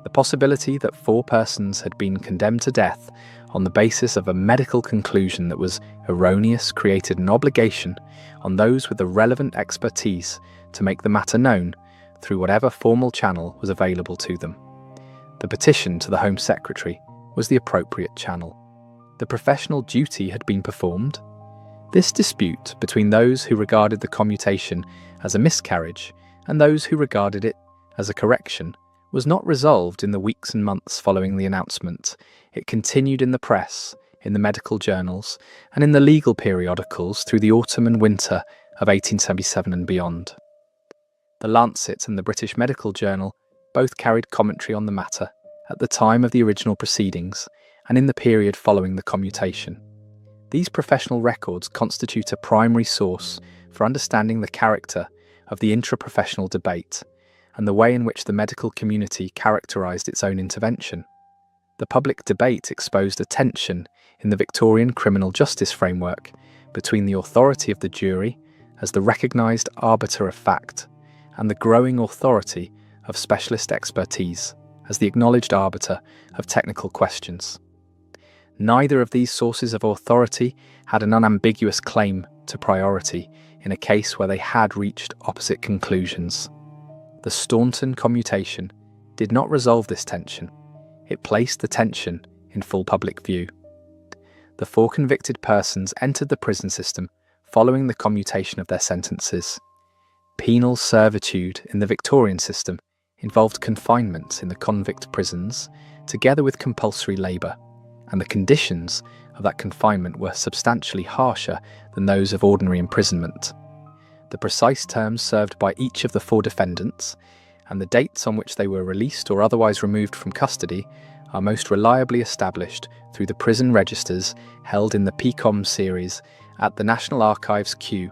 The possibility that 4 persons had been condemned to death on the basis of a medical conclusion that was erroneous created an obligation on those with the relevant expertise to make the matter known through whatever formal channel was available to them. The petition to the Home Secretary was the appropriate channel. The professional duty had been performed. This dispute between those who regarded the commutation as a miscarriage and those who regarded it as a correction was not resolved in the weeks and months following the announcement. It continued in the press, in the medical journals, and in the legal periodicals through the autumn and winter of 1877 and beyond. The Lancet and the British Medical Journal both carried commentary on the matter at the time of the original proceedings and in the period following the commutation. These professional records constitute a primary source for understanding the character of the intra-professional debate and the way in which the medical community characterised its own intervention. The public debate exposed a tension in the Victorian criminal justice framework between the authority of the jury as the recognised arbiter of fact and the growing authority of specialist expertise as the acknowledged arbiter of technical questions. Neither of these sources of authority had an unambiguous claim to priority in a case where they had reached opposite conclusions. The Staunton commutation did not resolve this tension. It placed the tension in full public view. The 4 convicted persons entered the prison system following the commutation of their sentences. Penal servitude in the Victorian system involved confinement in the convict prisons, together with compulsory labour, and the conditions of that confinement were substantially harsher than those of ordinary imprisonment. The precise terms served by each of the 4 defendants, and the dates on which they were released or otherwise removed from custody, are most reliably established through the prison registers held in the PCOM series at the National Archives Kew,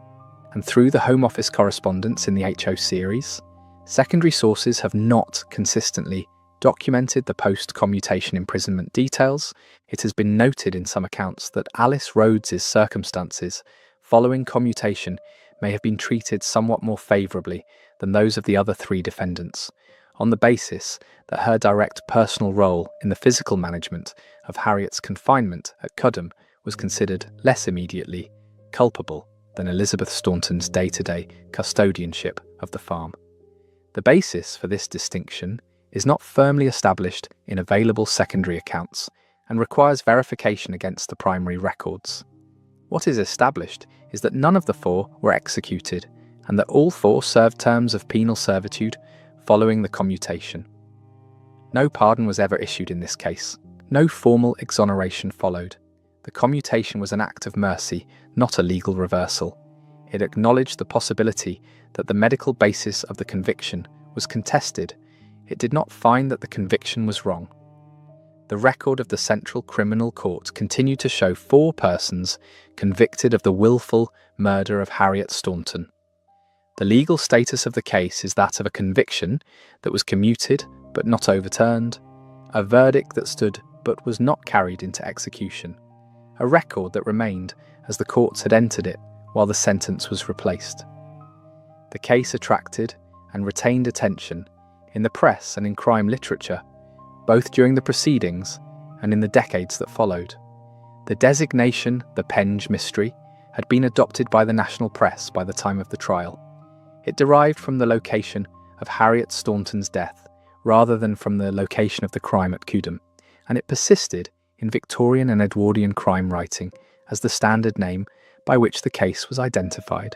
and through the Home Office correspondence in the HO series. Secondary sources have not consistently documented the post-commutation imprisonment details. It has been noted in some accounts that Alice Rhodes's circumstances following commutation may have been treated somewhat more favourably than those of the other 3 defendants, on the basis that her direct personal role in the physical management of Harriet's confinement at Cudham was considered less immediately culpable than Elizabeth Staunton's day-to-day custodianship of the farm. The basis for this distinction is not firmly established in available secondary accounts and requires verification against the primary records. What is established is that none of the 4 were executed and that all 4 served terms of penal servitude following the commutation. No pardon was ever issued in this case. No formal exoneration followed. The commutation was an act of mercy, not a legal reversal. It acknowledged the possibility that the medical basis of the conviction was contested. It did not find that the conviction was wrong. The record of the Central Criminal Court continued to show 4 persons convicted of the willful murder of Harriet Staunton. The legal status of the case is that of a conviction that was commuted but not overturned, a verdict that stood but was not carried into execution, a record that remained as the courts had entered it while the sentence was replaced. The case attracted and retained attention in the press and in crime literature, both during the proceedings and in the decades that followed. The designation, the Penge mystery, had been adopted by the national press by the time of the trial. It derived from the location of Harriet Staunton's death rather than from the location of the crime at Cudham, and it persisted in Victorian and Edwardian crime writing as the standard name by which the case was identified.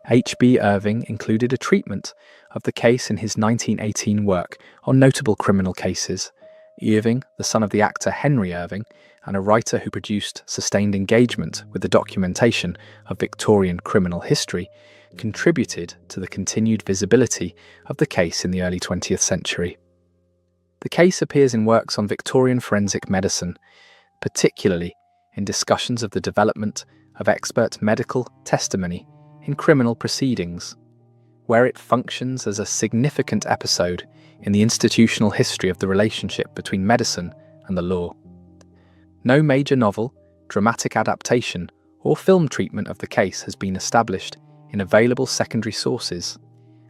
H.B. Irving included a treatment of the case in his 1918 work on notable criminal cases. Irving, the son of the actor Henry Irving, and a writer who produced sustained engagement with the documentation of Victorian criminal history, contributed to the continued visibility of the case in the early 20th century. The case appears in works on Victorian forensic medicine, particularly in discussions of the development of expert medical testimony in criminal proceedings, where it functions as a significant episode in the institutional history of the relationship between medicine and the law. No major novel, dramatic adaptation, or film treatment of the case has been established in available secondary sources,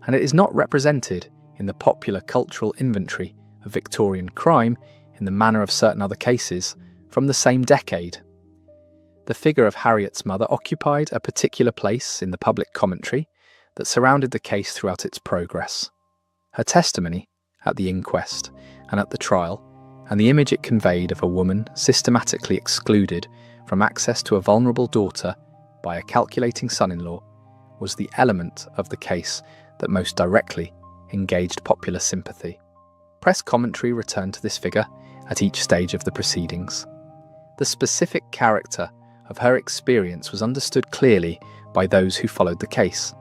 and it is not represented in the popular cultural inventory of Victorian crime in the manner of certain other cases from the same decade. The figure of Harriet's mother occupied a particular place in the public commentary that surrounded the case throughout its progress. Her testimony at the inquest and at the trial, and the image it conveyed of a woman systematically excluded from access to a vulnerable daughter by a calculating son-in-law, was the element of the case that most directly engaged popular sympathy. Press commentary returned to this figure at each stage of the proceedings. The specific character of her experience was understood clearly by those who followed the case.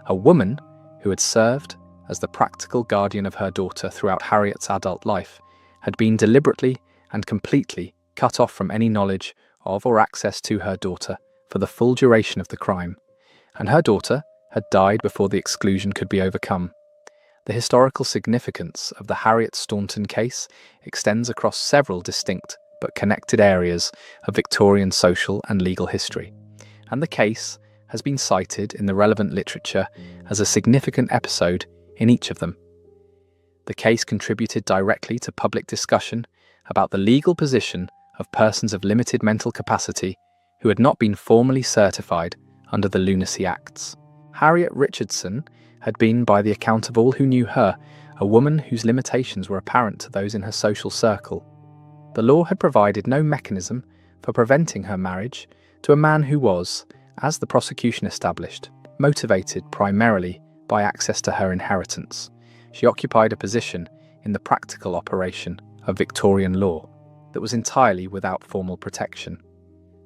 A woman who had served as the practical guardian of her daughter throughout Harriet's adult life had been deliberately and completely cut off from any knowledge of or access to her daughter for the full duration of the crime, and her daughter had died before the exclusion could be overcome. The historical significance of the Harriet Staunton case extends across several distinct but connected areas of Victorian social and legal history, and the case has been cited in the relevant literature as a significant episode in each of them. The case contributed directly to public discussion about the legal position of persons of limited mental capacity who had not been formally certified under the Lunacy Acts. Harriet Richardson had been, by the account of all who knew her, a woman whose limitations were apparent to those in her social circle. The law had provided no mechanism for preventing her marriage to a man who was, as the prosecution established, motivated primarily by access to her inheritance. She occupied a position in the practical operation of Victorian law that was entirely without formal protection.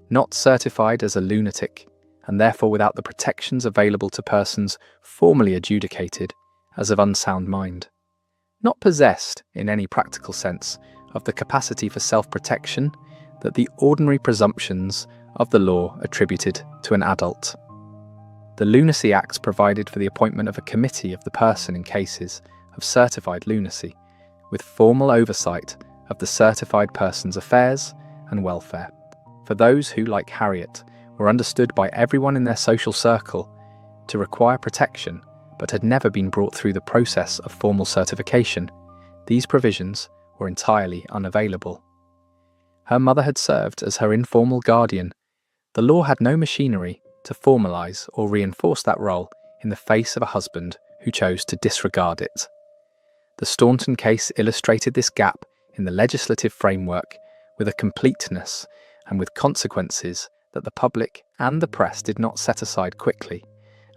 Not certified as a lunatic, and therefore without the protections available to persons formally adjudicated as of unsound mind. Not possessed, in any practical sense, of the capacity for self-protection that the ordinary presumptions of the law attributed to an adult. The Lunacy Acts provided for the appointment of a committee of the person in cases of certified lunacy, with formal oversight of the certified person's affairs and welfare. For those who, like Harriet, were understood by everyone in their social circle to require protection but had never been brought through the process of formal certification, these provisions were entirely unavailable. Her mother had served as her informal guardian. The law had no machinery to formalise or reinforce that role in the face of a husband who chose to disregard it. The Staunton case illustrated this gap in the legislative framework with a completeness and with consequences that the public and the press did not set aside quickly,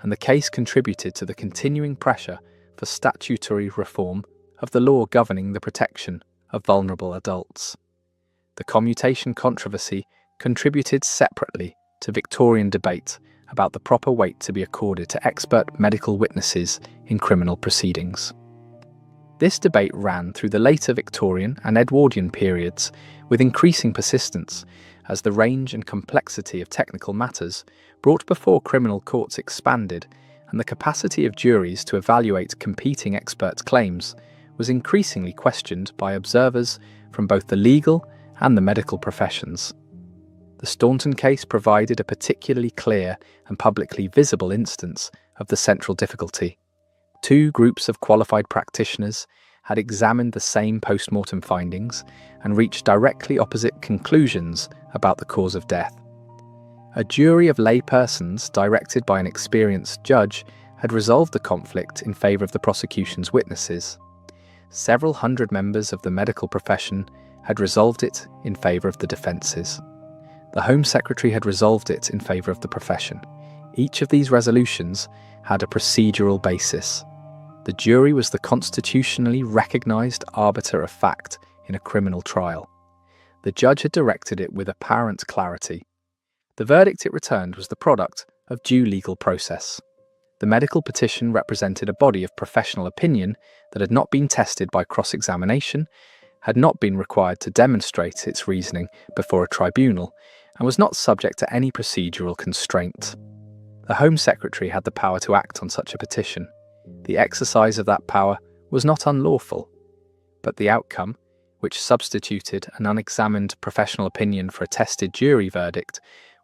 and the case contributed to the continuing pressure for statutory reform of the law governing the protection of vulnerable adults. The commutation controversy contributed separately to Victorian debate about the proper weight to be accorded to expert medical witnesses in criminal proceedings. This debate ran through the later Victorian and Edwardian periods with increasing persistence as the range and complexity of technical matters brought before criminal courts expanded and the capacity of juries to evaluate competing expert claims was increasingly questioned by observers from both the legal and the medical professions. The Staunton case provided a particularly clear and publicly visible instance of the central difficulty. Two groups of qualified practitioners had examined the same post-mortem findings and reached directly opposite conclusions about the cause of death. A jury of laypersons, directed by an experienced judge, had resolved the conflict in favour of the prosecution's witnesses. Several hundred members of the medical profession had resolved it in favour of the defences. The Home Secretary had resolved it in favour of the profession. Each of these resolutions had a procedural basis. The jury was the constitutionally recognised arbiter of fact in a criminal trial. The judge had directed it with apparent clarity. The verdict it returned was the product of due legal process. The medical petition represented a body of professional opinion that had not been tested by cross-examination, had not been required to demonstrate its reasoning before a tribunal, and was not subject to any procedural constraint. The Home Secretary had the power to act on such a petition. The exercise of that power was not unlawful, but the outcome, which substituted an unexamined professional opinion for a tested jury verdict,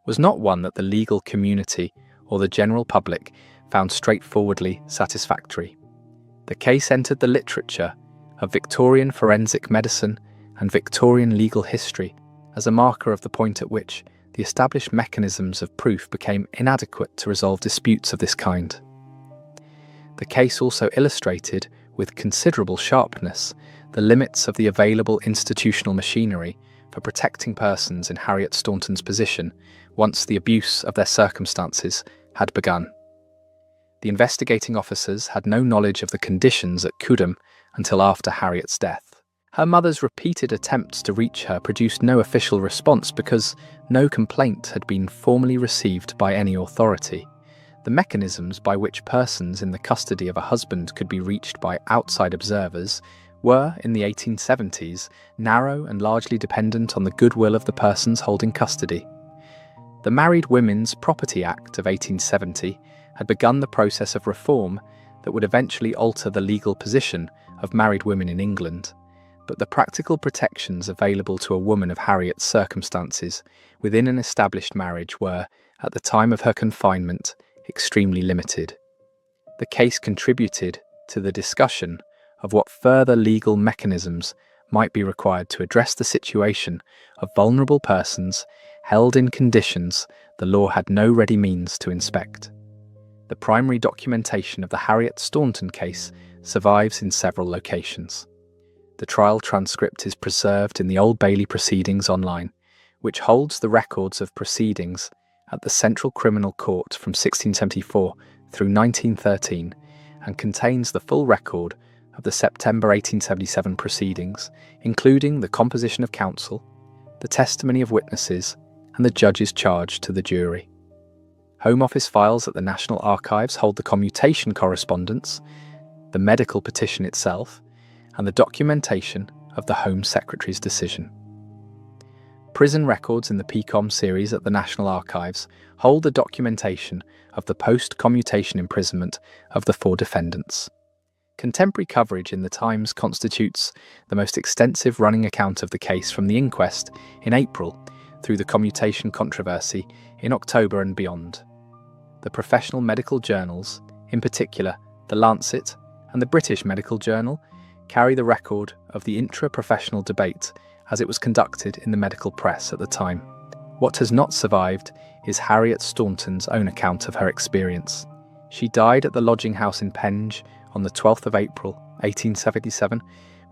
was not one that the legal community or the general public found straightforwardly satisfactory. The case entered the literature of Victorian forensic medicine and Victorian legal history as a marker of the point at which the established mechanisms of proof became inadequate to resolve disputes of this kind. The case also illustrated, with considerable sharpness, the limits of the available institutional machinery for protecting persons in Harriet Staunton's position once the abuse of their circumstances had begun. The investigating officers had no knowledge of the conditions at Cudham until after Harriet's death. Her mother's repeated attempts to reach her produced no official response because no complaint had been formally received by any authority. The mechanisms by which persons in the custody of a husband could be reached by outside observers were, in the 1870s, narrow and largely dependent on the goodwill of the persons holding custody. The Married Women's Property Act of 1870 had begun the process of reform that would eventually alter the legal position of married women in England, but the practical protections available to a woman of Harriet's circumstances within an established marriage were, at the time of her confinement, extremely limited. The case contributed to the discussion of what further legal mechanisms might be required to address the situation of vulnerable persons held in conditions the law had no ready means to inspect. The primary documentation of the Harriet Staunton case survives in several locations. The trial transcript is preserved in the Old Bailey Proceedings online, which holds the records of proceedings at the Central Criminal Court from 1674 through 1913 and contains the full record of the September 1877 proceedings, including the composition of counsel, the testimony of witnesses, and the judge's charge to the jury. Home Office files at the National Archives hold the commutation correspondence, the medical petition itself, and the documentation of the Home Secretary's decision. Prison records in the PCOM series at the National Archives hold the documentation of the post-commutation imprisonment of the 4 defendants. Contemporary coverage in the Times constitutes the most extensive running account of the case from the inquest in April through the commutation controversy in October and beyond. The professional medical journals, in particular The Lancet and the British Medical Journal, carry the record of the intra-professional debate as it was conducted in the medical press at the time. What has not survived is Harriet Staunton's own account of her experience. She died at the lodging house in Penge on the 12th of April, 1877,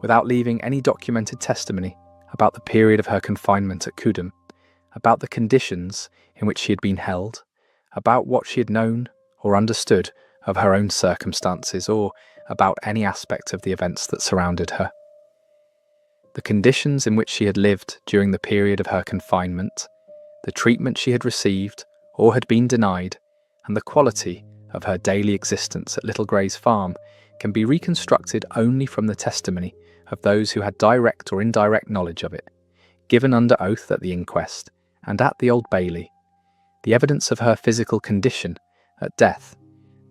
without leaving any documented testimony about the period of her confinement at Coodham, about the conditions in which she had been held, about what she had known or understood of her own circumstances, or about any aspect of the events that surrounded her. The conditions in which she had lived during the period of her confinement, the treatment she had received or had been denied, and the quality of her daily existence at Little Grey's farm can be reconstructed only from the testimony of those who had direct or indirect knowledge of it, given under oath at the inquest and at the Old Bailey. The evidence of her physical condition at death,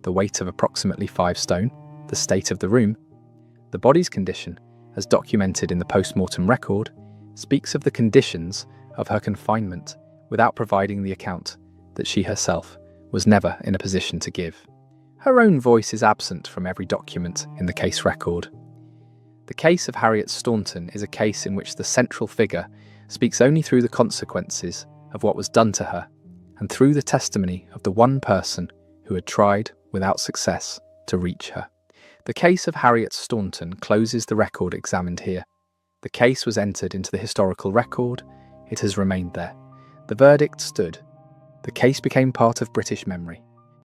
the weight of approximately 5 stone, the state of the room, the body's condition, as documented in the post-mortem record, speaks of the conditions of her confinement without providing the account that she herself was never in a position to give. Her own voice is absent from every document in the case record. The case of Harriet Staunton is a case in which the central figure speaks only through the consequences of what was done to her and through the testimony of the one person who had tried, without success, to reach her. The case of Harriet Staunton closes the record examined here. The case was entered into the historical record. It has remained there. The verdict stood. The case became part of British memory.